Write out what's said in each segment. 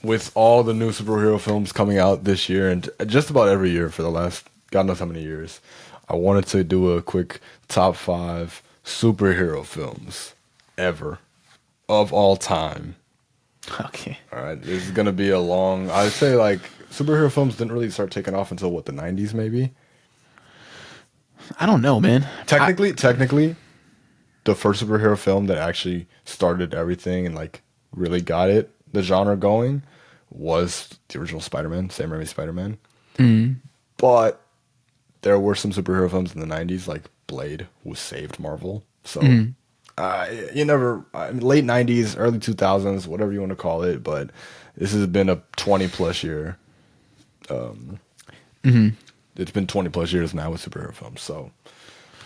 with all the new superhero films coming out this year and just about every year for the last God knows how many years, I wanted to do a quick top 5 superhero films ever of all time. Okay. All right, this is gonna be a long. I'd say like superhero films didn't really start taking off until what, the 90s maybe. I don't know, man. Technically, the first superhero film that actually started everything and like really got the genre going was the original Spider-Man, Sam Raimi's Spider-Man. But there were some superhero films in the 90s, like Blade, who saved Marvel. So, late 90s, early 2000s, whatever you want to call it, but this has been a 20-plus year. It's been 20-plus years now with superhero films. So,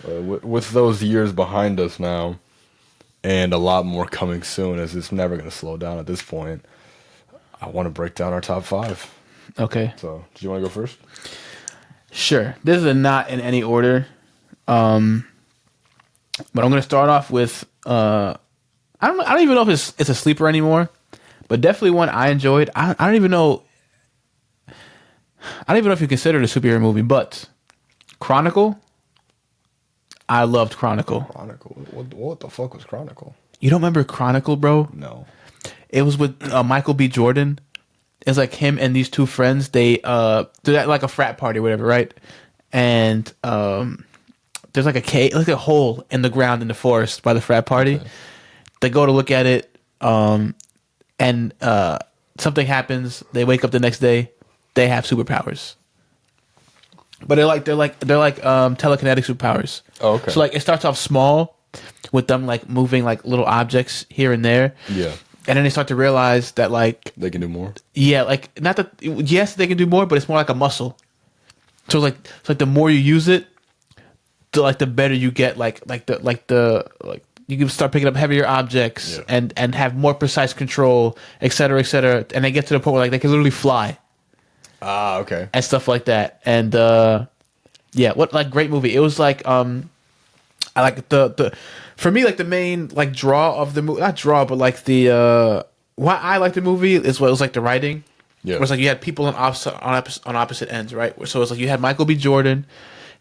with those years behind us now, and a lot more coming soon, as it's never going to slow down at this point, I want to break down our top 5. Okay. So, do you want to go first? Sure. This is not in any order. But I'm going to start off with I don't even know if it's a sleeper anymore, but definitely one I enjoyed. I don't even know if you consider it a superhero movie, but Chronicle. I loved Chronicle. Chronicle. What the fuck was Chronicle? You don't remember Chronicle, bro? No. It was with Michael B. Jordan. It's like him and these two friends. They're at like a frat party or whatever, right? And there's like a cave, like a hole in the ground in the forest by the frat party. Okay. They go to look at it, and something happens. They wake up the next day. They have superpowers, but they're like telekinetic superpowers. Oh, okay. So like it starts off small, with them like moving like little objects here and there. Yeah. And then they start to realize that like they can do more. Yeah, like not that. Yes, they can do more, but it's more like a muscle. So it's like the more you use it, the better you get. Like you can start picking up heavier objects and have more precise control, et cetera, et cetera. And they get to the point where like they can literally fly. Ah, okay. And stuff like that. And great movie. It was like I like the for me, like the main like draw of the movie, not draw, but like the why I like the movie is what it was like the writing. Yeah, it was like you had people on opposite ends, right? So it's like you had Michael B. Jordan,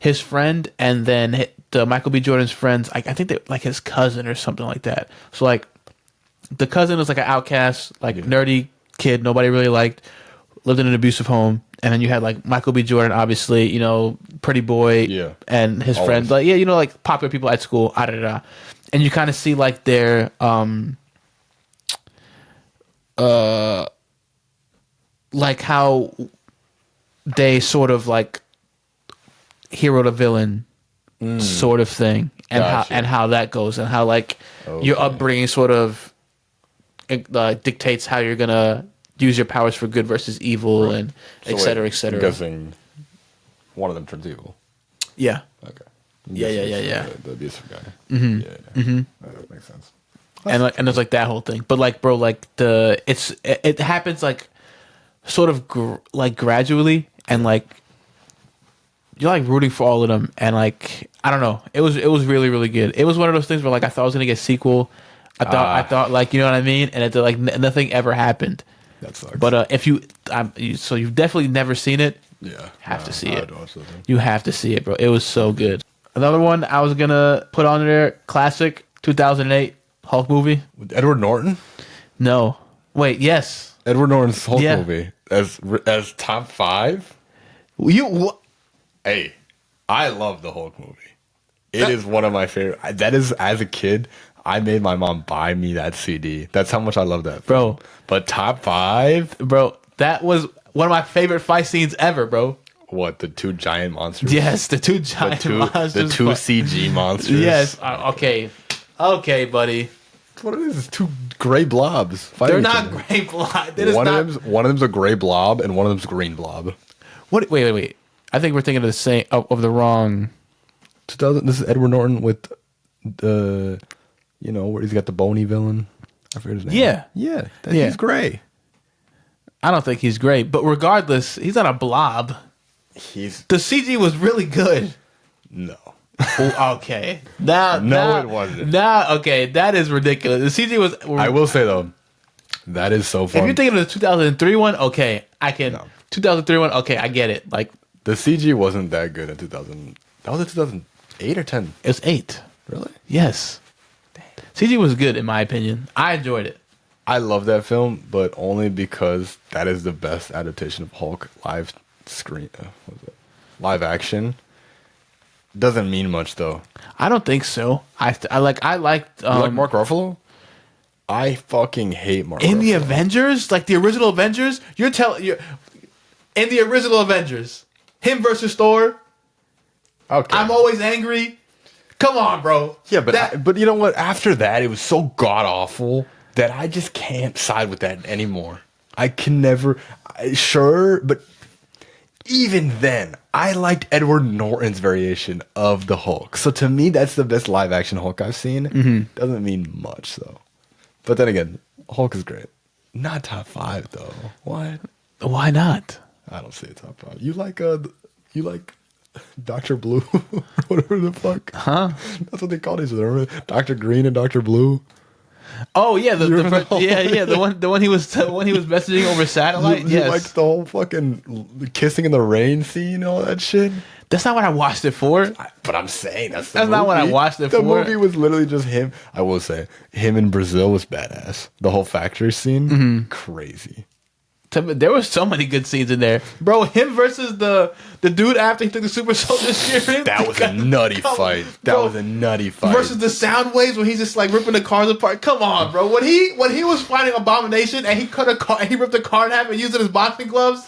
his friend, and then the Michael B. Jordan's friends. I think they like his cousin or something like that. So like the cousin was like an outcast, like nerdy kid nobody really liked, lived in an abusive home. And then you had like Michael B. Jordan, obviously, pretty boy, and his friend, like like popular people at school, and you kind of see like their like how they sort of like hero to villain sort of thing, and how that goes, and how like your upbringing sort of dictates how you're gonna use your powers for good versus evil, and et cetera, et cetera. I'm guessing one of them turns evil. Yeah. Okay. Yeah. The abusive guy. Mm-hmm. Yeah. Mm-hmm. That makes sense. And there's like that whole thing, but like, bro, like it happens like sort of gradually, and like you're like rooting for all of them, and like I don't know, it was really really good. It was one of those things where like I thought I was gonna get a sequel. I thought like, you know what I mean, and it like nothing ever happened. That sucks. But if so you've definitely never seen it. Yeah, have to see it. You have to see it, bro. It was so good. Another one I was gonna put on there, classic 2008 Hulk movie with Edward Norton. No, wait, yes, Edward Norton's Hulk movie as top 5. Hey, I love the Hulk movie. It is one of my favorite. That is, as a kid, I made my mom buy me that CD. That's how much I love that film. Bro. But top 5? Bro, that was one of my favorite fight scenes ever, bro. What, the 2 giant monsters? Yes, the 2 giant monsters. The 2 CG monsters. Yes, okay. Okay, buddy. What are these? 2 gray blobs. They're not gray blobs. One of them's a gray blob, and one of them's a green blob. What? Wait. I think we're thinking of the same, of the wrong... 2000. This is Edward Norton with the... where he's got the bony villain. I forget his name. Yeah. He's gray. I don't think he's great, but regardless, he's not a blob. The CG was really good. No. Okay. Now, it wasn't. Now, okay, that is ridiculous. The CG was... I will say, though, That is so fun. If you're thinking of the 2003 one, okay, I can. No. 2003 one, okay, I get it. Like the CG wasn't that good in 2000. That was in 2008 or 10. it was 8. Really? Yes. CG was good in my opinion. I enjoyed it. I love that film, but only because that is the best adaptation of Hulk live screen. What was it? Live action. Doesn't mean much though. I don't think so. I liked. You like Mark Ruffalo? I fucking hate Mark in Ruffalo. the Avengers, like the original Avengers. You're in the original Avengers, him versus Thor. Okay. I'm always angry. Come on, bro. Yeah, but you know what? After that, it was so god awful that I just can't side with that anymore. I can never. Sure, but even then, I liked Edward Norton's variation of the Hulk. So to me, that's the best live action Hulk I've seen. Mm-hmm. Doesn't mean much though. But then again, Hulk is great. Not top 5 though. What? Why not? I don't see a top 5. You like Dr. Blue, whatever the fuck. Huh? That's what they called each other. Dr. Green and Dr. Blue. Oh yeah, the one he was messaging over satellite. You Yes, like the whole fucking kissing in the rain scene and all that shit. that's not what I watched it for. But I'm saying that's not what I watched it the for. The movie was literally just him. I will say him in Brazil was badass. The whole factory scene, crazy. There were so many good scenes in there, bro. Him versus the dude after he took the super soldier serum. That was a nutty fight. That was a nutty fight. Versus the sound waves when he's just like ripping the cars apart. Come on, bro. When he was fighting Abomination and he cut a car and he ripped the car in half and used it as boxing gloves.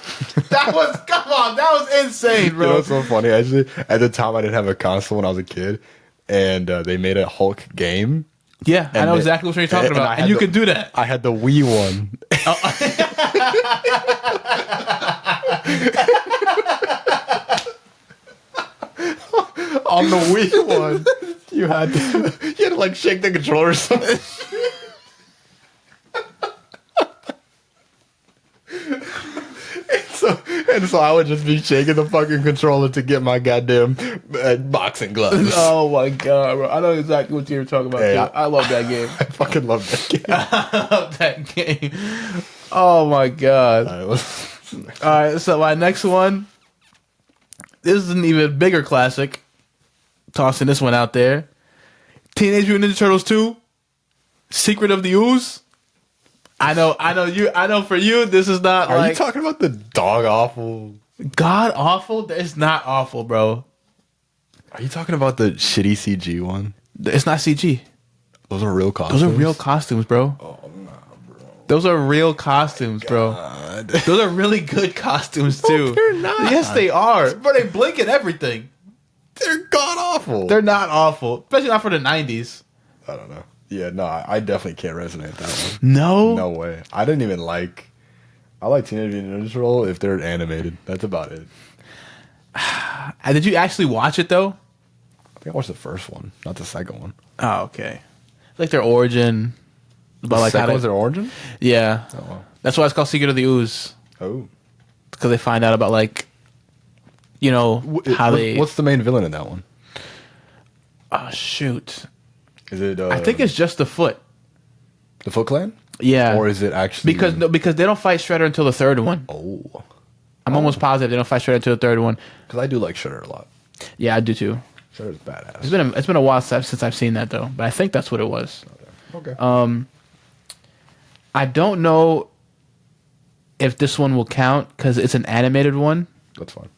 That was insane, bro. You know what's so funny? Actually, at the time I didn't have a console when I was a kid, and they made a Hulk game. Yeah, I know exactly what you're talking about, and you could do that. I had the Wii one. On the Wii one, you had to like shake the controller or something. And so I would just be shaking the fucking controller to get my goddamn boxing gloves. Oh my god, bro. I know exactly what you were talking about. Hey, I love that game. I fucking love that game. I love that game. Oh my god. Alright, so my next one. This is an even bigger classic. Tossing this one out there. Teenage Mutant Ninja Turtles 2. Secret of the Ooze. I know for you this is not Are you talking about the dog awful? God awful? It's not awful, bro. Are you talking about the shitty CG one? It's not CG. Those are real costumes. Those are real costumes, bro. Oh nah, bro. Those are real costumes, bro. Those are really good costumes too. No, they're not. Yes, they are. Bro, they blink at everything. They're god awful. They're not awful, especially not for the 90s. I don't know. Yeah, no, I definitely can't resonate with that one. No? No way. I didn't even like... I like Teenage Mutant Ninja Turtles if they're animated. That's about it. Did you actually watch it, though? I think I watched the first one, not the second one. Oh, okay. Like their origin. About like second was their origin? Yeah. Oh, wow. That's why it's called Secret of the Ooze. Oh. Because they find out about, like, you know, What's the main villain in that one? Oh, shoot. Is it? I think it's just the Foot. The Foot Clan? Yeah. Or is it actually? Because they don't fight Shredder until the third one. Oh. I'm almost positive they don't fight Shredder until the third one. Because I do like Shredder a lot. Yeah, I do too. Shredder's badass. It's been a while since I've seen that though, but I think that's what it was. Okay. I don't know if this one will count because it's an animated one. That's fine.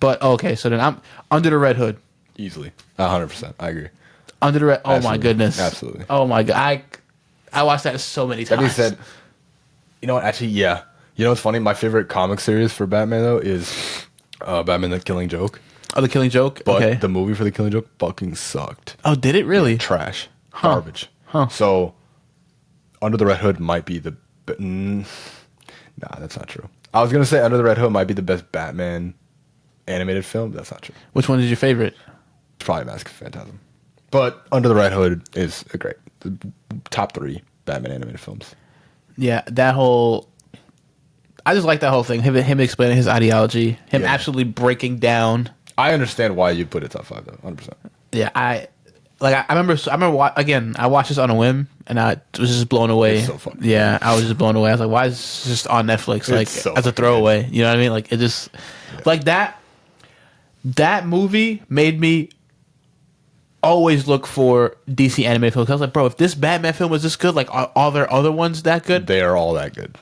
But okay, so then I'm Under the Red Hood. Easily, 100%. I agree. Under the Red. Oh Absolutely. my goodness. Absolutely. Oh my god. I watched that so many times. That being said, you know what? Actually, yeah. You know what's funny? My favorite comic series for Batman though is Batman: The Killing Joke. Oh, The Killing Joke. But okay. the movie for The Killing Joke fucking sucked. Oh, did it really? Trash. Huh. Garbage. Huh. So, Under the Red Hood might be the. Nah, that's not true. I was gonna say Under the Red Hood might be the best Batman animated film. That's not true. Which one is your favorite? It's probably Mask of Phantasm. But Under the Red Hood is a great top 3 Batman animated films. Yeah, that whole. I just like that whole thing. Him explaining his ideology. Him absolutely breaking down. I understand why you put it top 5 though. 100%. Yeah, like I remember again. I watched this on a whim, and I was just blown away. It's so fucking yeah, I was just blown away. I was like, why is this just on Netflix? Like so as a throwaway, you know what I mean? Like it just like that. That movie made me always look for DC animated films. I was like, bro, if this Batman film was this good, like are all their other ones that good? They are all that good.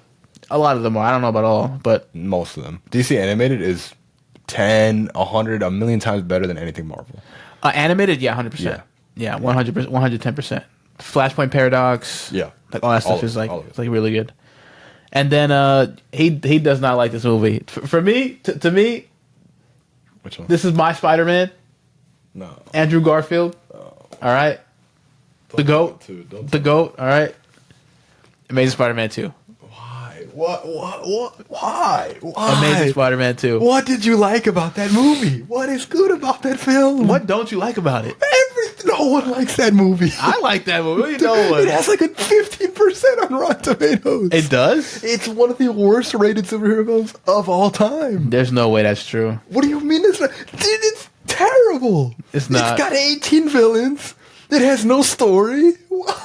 A lot of them are. I don't know about all, but Most of them. DC animated is 10, 100, a million times better than anything Marvel. Animated, yeah, 100%. Yeah, 100%, 110%. Flashpoint Paradox, Yeah. like all that stuff is like all of it. it's like really good. And then he does not like this movie. For me, to me, Which one? this is my Spider-Man, No. Andrew Garfield. All right, the goat, the goat. All right, Amazing Spider-Man 2. Why? What? Why? Amazing Spider-Man 2. What did you like about that movie? What is good about that film? What don't you like about it? Everything. No one likes that movie. I like that movie. What do you know? It has like a 15% on Rotten Tomatoes. It does? It's one of the worst rated superhero films of all time. There's no way that's true. What do you mean it's not? Dude, it's terrible. It's not. It's got 18 villains. It has no story. What?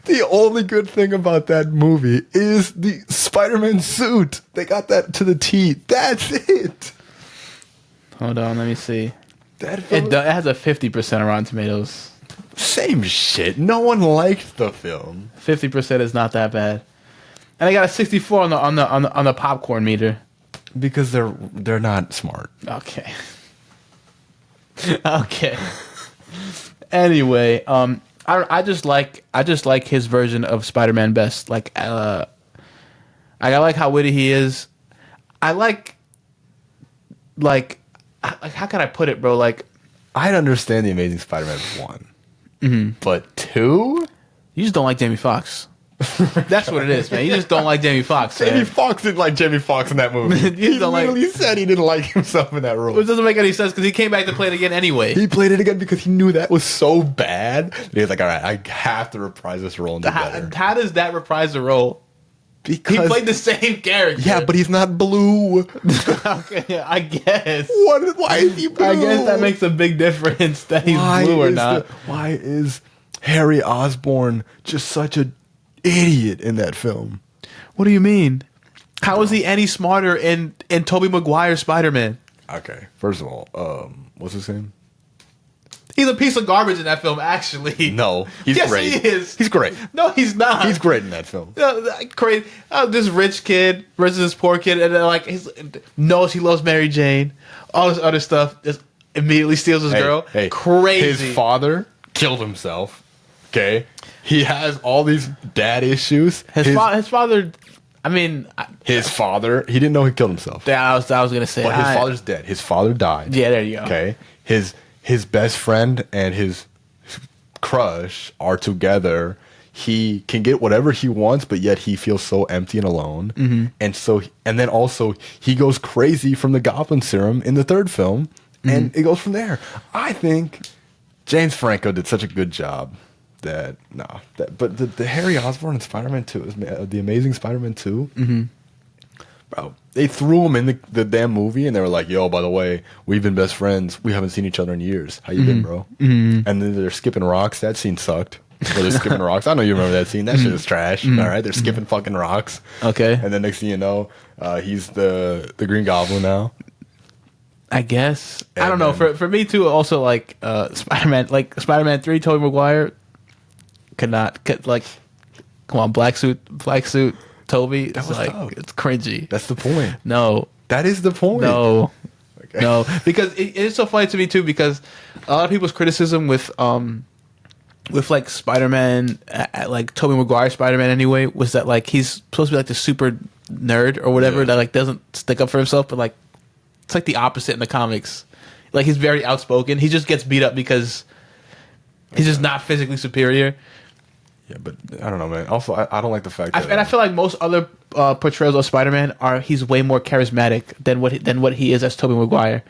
The only good thing about that movie is the Spider-Man suit. They got that to the T. That's it. Hold on, let me see. That film, It has a 50% on Rotten Tomatoes. same shit. No one liked the film 50% is not that bad, and I got a 64 on the popcorn meter. because they're not smart. Okay. Okay. Anyway, I just like his version of Spider-Man best. Like, I like how witty he is. I like how can I put it, bro? Like, I'd understand the Amazing Spider-Man 1, but 2. you just don't like Jamie Foxx. That's what it is, man. You just don't like Jamie Foxx. Jamie Foxx didn't like Jamie Foxx in that movie. You He don't like- literally said he didn't like himself in that role. Which doesn't make any sense because he came back to play it again anyway. He played it again because he knew that was so bad. He was like, all right, I have to reprise this role and do better. How does that reprise the role? Because, He played the same character. yeah, but he's not blue. Okay, I guess. Why is he blue? I guess that makes a big difference that he's blue or not. Why is Harry Osborn just such an idiot in that film? What do you mean? How is he any smarter in Tobey Maguire's Spider-Man? Okay, first of all, what's his name? He's a piece of garbage in that film, actually. No, he's Yes, great. he is. He's great. No, he's not. He's great in that film. Crazy. This rich kid versus this poor kid, and then like he knows he loves Mary Jane. All this other stuff. Just immediately steals his girl. Crazy. His father killed himself. Okay, he has all these dad issues. His father. I mean, His father. He didn't know he killed himself. I was gonna say. But his father's dead. His father died. Yeah, there you go. Okay. His best friend and his crush are together. He can get whatever he wants, but yet he feels so empty and alone. Mm-hmm. And then also he goes crazy from the Goblin Serum in the third film, and it goes from there. I think James Franco did such a good job but the Harry Osborn and Spider-Man 2 is the Amazing Spider-Man 2. Mm-hmm. Bro, they threw him in the damn movie, and they were like, "Yo, by the way, we've been best friends. We haven't seen each other in years. How you been, bro?" Mm-hmm. And then they're skipping rocks. That scene sucked. Where they're skipping rocks. I know you remember that scene. That shit is trash. All right, they're skipping fucking rocks. Okay. And then next thing you know, he's the Green Goblin now. I guess. And I don't know. then- For me too, also like Spider-Man 3, Tobey Maguire could come on, black suit, Toby. It's was like tough. it's cringy. That's the point. No. That is the point. No. Okay. No. Because it's so funny to me too, because a lot of people's criticism with like Spider-Man, like Tobey Maguire Spider-Man anyway, was that like he's supposed to be like the super nerd or whatever that like doesn't stick up for himself, but like it's like the opposite in the comics. Like he's very outspoken. He just gets beat up because he's just not physically superior. Yeah, but I don't know, man. Also, I don't like the fact that... And I feel like most other portrayals of Spider-Man he's way more charismatic than what he is as Tobey Maguire.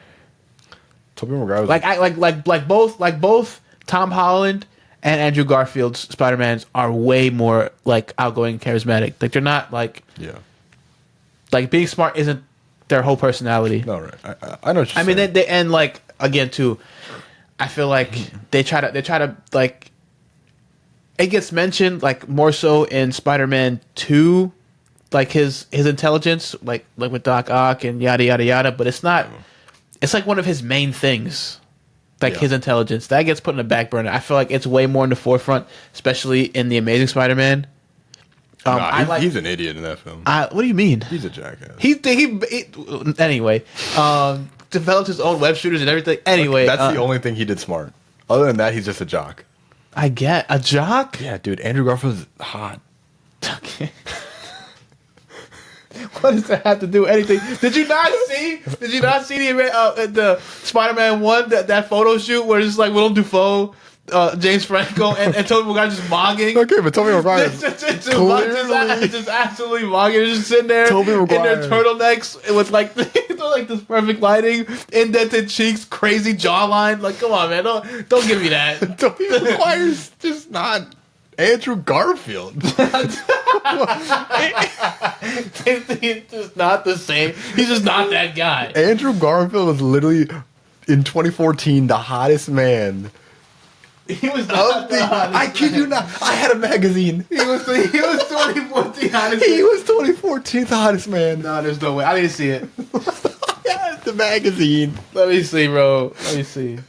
Tobey Maguire was... Like both Tom Holland and Andrew Garfield's Spider-Mans are way more like outgoing, charismatic. Like they're not like... Yeah. Like being smart isn't their whole personality. No, right. I know what you're I mean, saying. they and like again too. I feel like they try to like it gets mentioned like more so in Spider-Man 2, like his intelligence, like with Doc Ock and yada yada yada, but it's not. It's like one of his main things, like his intelligence that gets put in the back burner. I feel like it's way more in the forefront, especially in the Amazing Spider-Man. He's an idiot in that film. What do you mean? He's a jackass. He anyway. Developed his own web shooters and everything. Anyway, that's the only thing he did smart. Other than that, he's just a jock. I get a jock. Yeah, dude. Andrew Garfield's hot. Okay. What does that have to do with anything? Did you not see? The Spider-Man 1 that photo shoot where it's like Willem Dafoe, James Franco, and Tobey Maguire just mogging? Okay, but Tobey Maguire just absolutely mogging, just sitting there in their turtlenecks with like this perfect lighting, indented cheeks, crazy jawline. Like, come on, man, don't give me that. Tobey Maguire's just not Andrew Garfield. He's just not the same. He's just not that guy. Andrew Garfield was literally in 2014 the hottest man. He was not the hottest. I kid you not. I had a magazine. He was 2014 hottest. He was 2014 the hottest man. No, there's no way. I didn't see it. Yeah, the magazine. Let me see, bro. Let me see.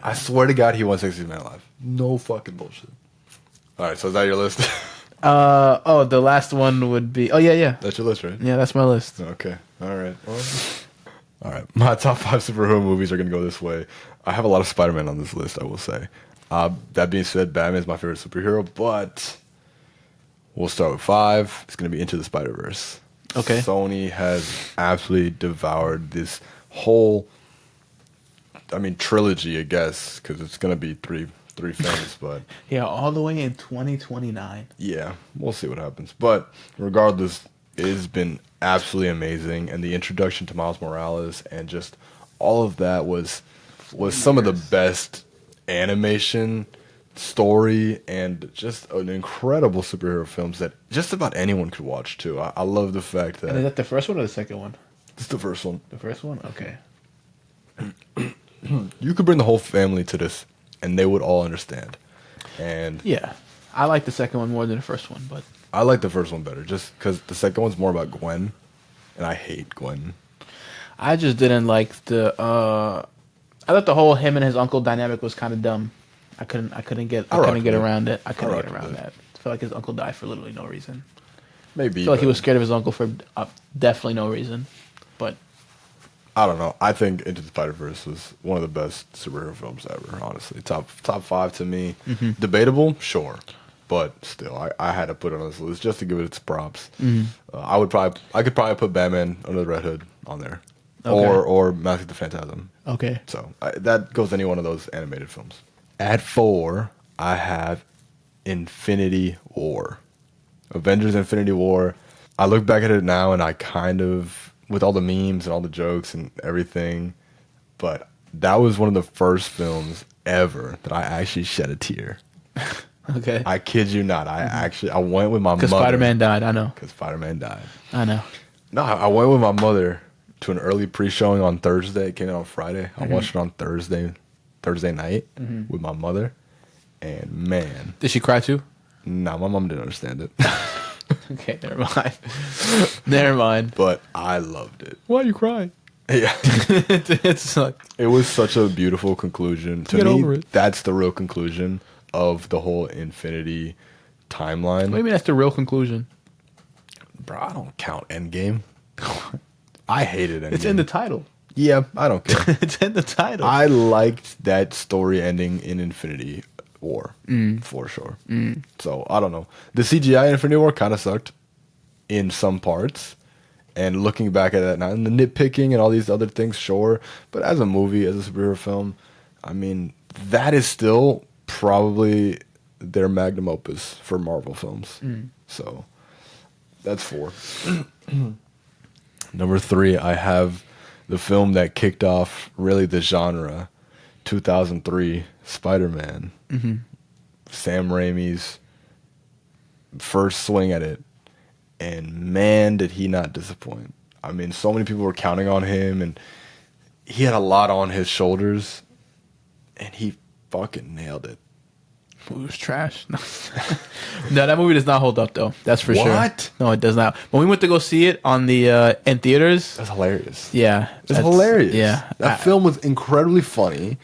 I swear to God, he won 60 Man Alive. No fucking bullshit. All right, so is that your list? The last one would be. Oh yeah. That's your list, right? Yeah, that's my list. Okay. All right. All right. My top 5 superhero movies are gonna go this way. I have a lot of Spider-Man on this list, I will say. That being said, Batman is my favorite superhero, but we'll start with 5. It's gonna be Into the Spider-Verse. Okay. Sony has absolutely devoured this whole, trilogy, I guess, because it's gonna be three films, but yeah, all the way in 2029. yeah, we'll see what happens. But regardless, it has been absolutely amazing, and the introduction to Miles Morales and just all of that was some of the best animation, story, and just an incredible superhero films that just about anyone could watch too. I love the fact that. And is that the first one or the second one? It's the first one. The first one? Okay. You could bring the whole family to this, and they would all understand. And yeah, I like the second one more than the first one, but I like the first one better, just because the second one's more about Gwen, and I hate Gwen. I just didn't like the. I thought the whole him and his uncle dynamic was kind of dumb. I couldn't get around it. I couldn't get around that. I feel like his uncle died for literally no reason. Maybe. I feel like he was scared of his uncle for definitely no reason. But I don't know. I think Into the Spider-Verse was one of the best superhero films ever, honestly. Top 5 to me. Mm-hmm. Debatable, sure. But still, I had to put it on this list just to give it its props. Mm-hmm. I could probably put Batman Under the Red Hood on there. Okay. Or Mask of the Phantasm. Okay. So that goes to any one of those animated films. At 4, I have Infinity War. Avengers Infinity War. I look back at it now and I kind of, with all the memes and all the jokes and everything, but that was one of the first films ever that I actually shed a tear. Okay. I kid you not. I went with my mother. Because Spider-Man died, I know. Because Spider-Man died. I know. No, I went with my mother to an early pre-showing on Thursday. It came out on Friday. Mm-hmm. I watched it on Thursday night with my mother. And man. Did she cry too? No, my mom didn't understand it. Okay, never mind. Never mind. But I loved it. Why are you crying? Yeah. It's like, it was such a beautiful conclusion. To get me, over it. That's the real conclusion of the whole Infinity timeline. What do you mean that's the real conclusion? Bro, I don't count Endgame. I hated Endgame. It's in the title. Yeah, I don't care. It's in the title. I liked that story ending in Infinity War, for sure. So, I don't know. The CGI in Infinity War kind of sucked in some parts. And looking back at that now, and the nitpicking and all these other things, sure. But as a movie, as a superhero film, I mean, that is still probably their magnum opus for Marvel films. So, that's 4. Number 3, I have the film that kicked off really the genre, 2003, Spider-Man. Sam Raimi's first swing at it. And man, did he not disappoint. I mean, so many people were counting on him, and he had a lot on his shoulders, and he fucking nailed it. It was trash. No. No, that movie does not hold up though. That's for sure. What? No, it does not. When we went to go see it on the in theaters, That's hilarious. yeah, It's hilarious. Yeah, That film was incredibly funny,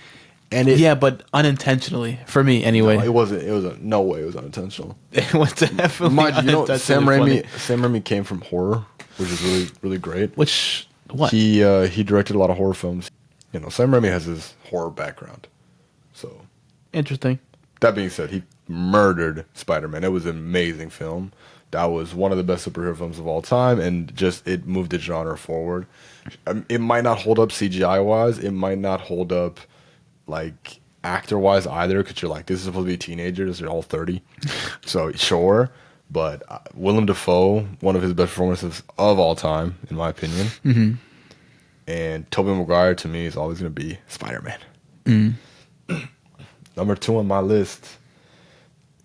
and it yeah, but unintentionally for me anyway. no, it wasn't. It was no way. It was unintentional. It was definitely Mind you, Sam unintentionally Raimi. funny. Sam Raimi came from horror, which is really really great. Which what? He directed a lot of horror films. Sam Raimi has his horror background. So Interesting. that being said, he murdered Spider-Man. It was an amazing film. That was one of the best superhero films of all time, and just it moved the genre forward. It might not hold up CGI wise. It might not hold up like actor wise either, because you're like, this is supposed to be teenagers. They're all 30, so sure. But Willem Dafoe, one of his best performances of all time, in my opinion. Mm-hmm. And Tobey Maguire, to me, is always going to be Spider-Man. Number 2 on my list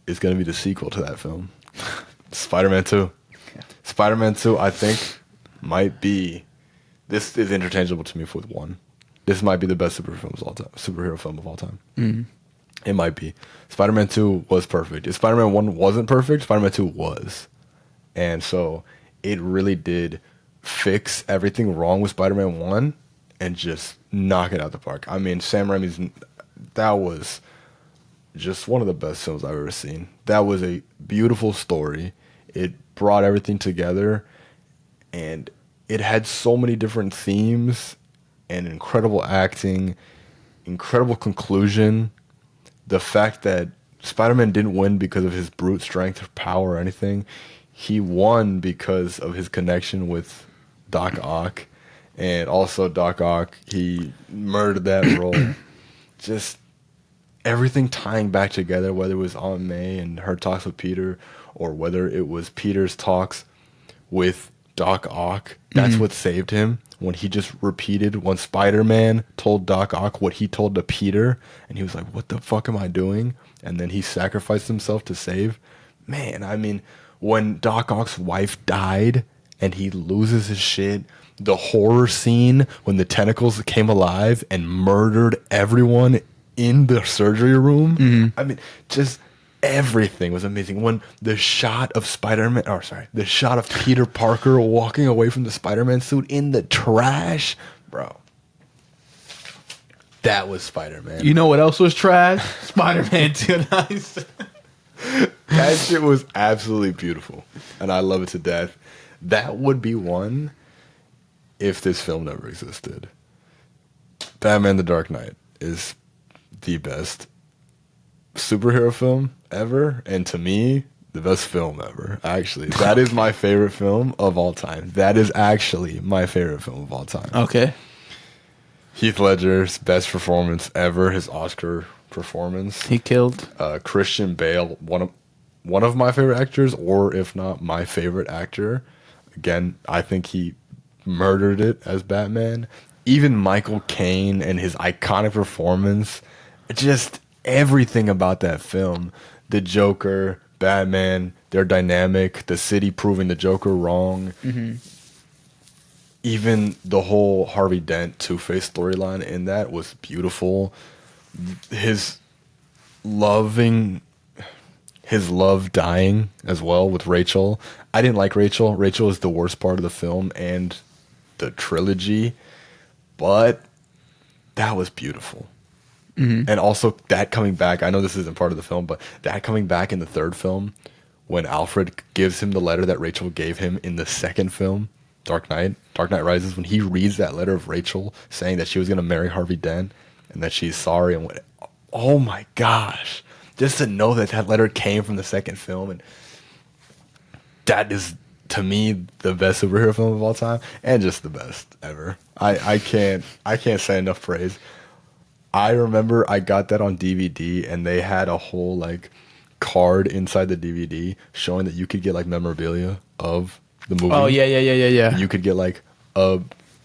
is going to be the sequel to that film, Spider-Man 2. Spider-Man 2, I think, might be... This is interchangeable to me with 1. This might be the best superhero film of all time. It might be. Spider-Man 2 was perfect. If Spider-Man 1 wasn't perfect, Spider-Man 2 was. And so it really did fix everything wrong with Spider-Man 1 and just knock it out the park. I mean, Sam Raimi's... That was just one of the best films I've ever seen. That was a beautiful story. It brought everything together, and it had so many different themes and incredible acting, incredible conclusion. The fact that Spider-Man didn't win because of his brute strength or power or anything. He won because of his connection with Doc Ock. And also Doc Ock, he murdered that role. Just everything tying back together, whether it was Aunt May and her talks with Peter, or whether it was Peter's talks with Doc Ock. That's what saved him. When he just repeated, when Spider-Man told Doc Ock what he told to Peter, and he was like, what the fuck am I doing? And then he sacrificed himself to save. Man, I mean, when Doc Ock's wife died and he loses his shit, the horror scene when the tentacles came alive and murdered everyone in the surgery room. I mean, just everything was amazing. When the shot of the shot of Peter Parker walking away from the Spider-Man suit in the trash, bro. That was Spider-Man. You know what else was trash? Spider-Man 2. Nice. That shit was absolutely beautiful, and I love it to death. That would be one if this film never existed. Batman: The Dark Knight is the best superhero film ever, and to me, the best film ever. Actually, that is my favorite film of all time. That is actually my favorite film of all time. Okay. Heath Ledger's best performance ever, his Oscar performance. He killed. Christian Bale, one of my favorite actors, or if not my favorite actor. Again, I think he murdered it as Batman. Even Michael Caine and his iconic performance, just everything about that film. The Joker, Batman, their dynamic, the city proving the Joker wrong. Even the whole Harvey Dent Two-Face storyline in that was beautiful. His love dying as well with Rachel. I didn't like Rachel. Rachel is the worst part of the film and the trilogy, but that was beautiful. And also that coming back, I know this isn't part of the film, but that coming back in the third film when Alfred gives him the letter that Rachel gave him in the second film, Dark Knight Rises, when he reads that letter of Rachel saying that she was going to marry Harvey Dent and that she's sorry, and oh my gosh, just to know that that letter came from the second film, and that is, to me, the best superhero film of all time, and just the best ever. I can't say enough praise. I remember I got that on DVD, and they had a whole like card inside the DVD showing that you could get like memorabilia of the movie. Oh yeah. You could get like a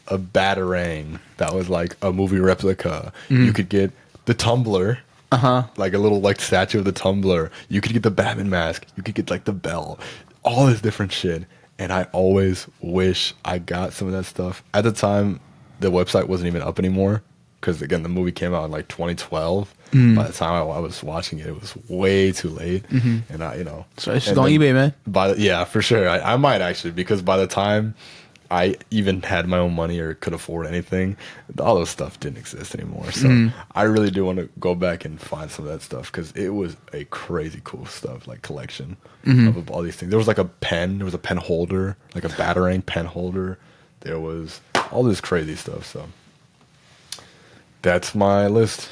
Batarang that was like a movie replica. You could get the tumbler. Like a little like statue of the tumbler. You could get the Batman mask. You could get like the bell. All this different shit. And I always wish I got some of that stuff. At the time, the website wasn't even up anymore because again the movie came out in like 2012. By the time I was watching it, it was way too late, and I, So it's and just on then eBay, man. yeah, for sure. I might actually because by the time I even had my own money or could afford anything, all those stuff didn't exist anymore. So I really do want to go back and find some of that stuff because it was a crazy cool stuff, like collection of all these things. There was like a pen, there was a pen holder, like a Batarang pen holder. There was all this crazy stuff. So that's my list.